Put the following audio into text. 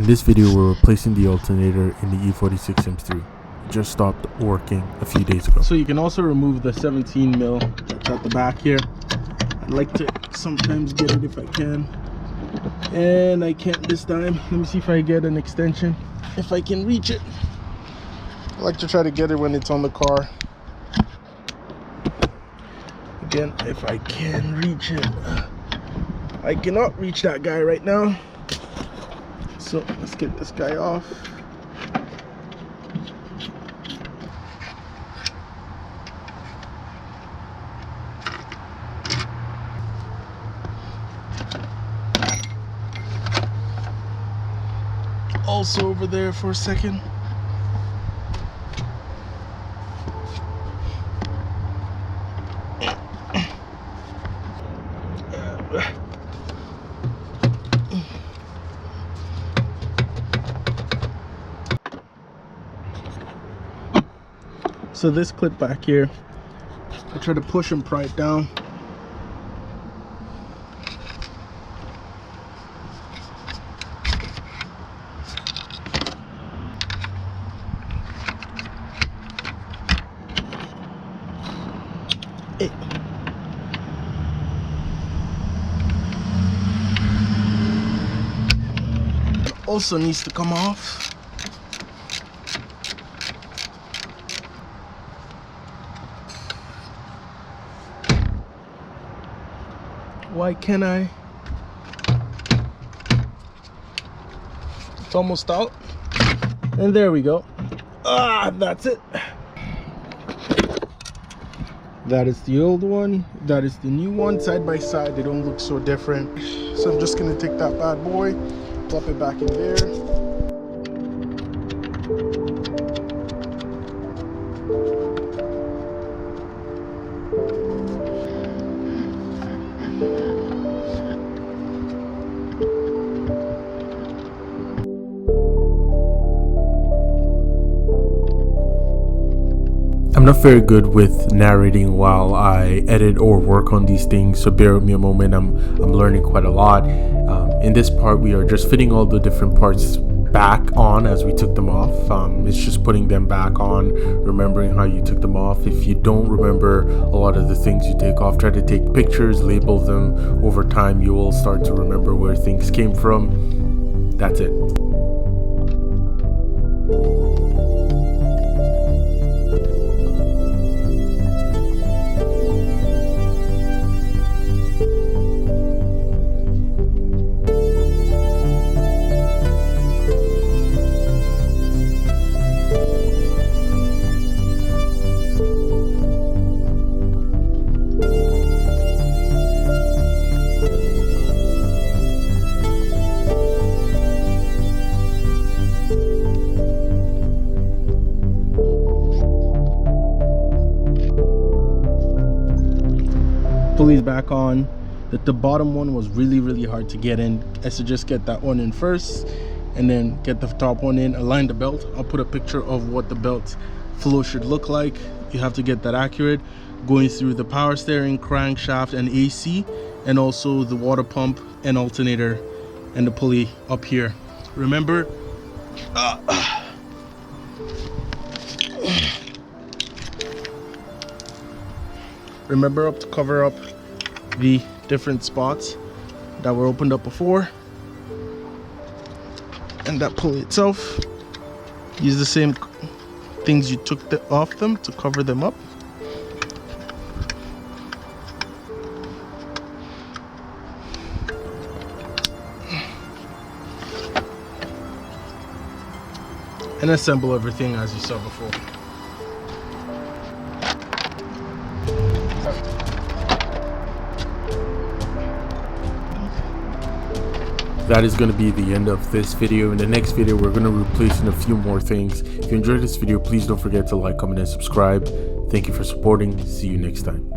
In this video, we're replacing the alternator in the e46 M3. It just stopped working a few days ago. So you can also remove the 17 mil that's at the back here. I'd like to sometimes get it if I can, and I can't this time. Let me see if I get an extension, if I can reach it. I like to try to get it when it's on the car. Again, if I can reach it. I cannot reach that guy right now. So let's get this guy off. Also over there for a second. So this clip back here, I try to push and pry it down. It also needs to come off. Why can't I? It's almost out. And there we go. Ah, that's it. That is the old one. That is the new one. Side by side, they don't look so different. So I'm just gonna take that bad boy, plop it back in there. I'm not very good with narrating while I edit or work on these things, so bear with me a moment. I'm learning quite a lot. In this part, we are just fitting all the different parts back on as we took them off. It's just putting them back on, remembering how you took them off. If you don't remember a lot of the things you take off, try to take pictures, label them. Over time, you will start to remember where things came from. That's it. Pulleys back on. The bottom one was really hard to get in. I suggest get that one in first and then get the top one in. Align the belt. I'll put a picture of what the belt flow should look like. You have to get that accurate, going through the power steering, crankshaft and AC, and also the water pump and alternator and the pulley up here. Remember remember up to cover up the different spots that were opened up before, and that pulley itself, use the same things you took off them to cover them up. And assemble everything as you saw before. That is going to be the end of this video. In the next video, we're going to replace in a few more things. If you enjoyed this video, please don't forget to like, comment, and subscribe. Thank you for supporting. See you next time.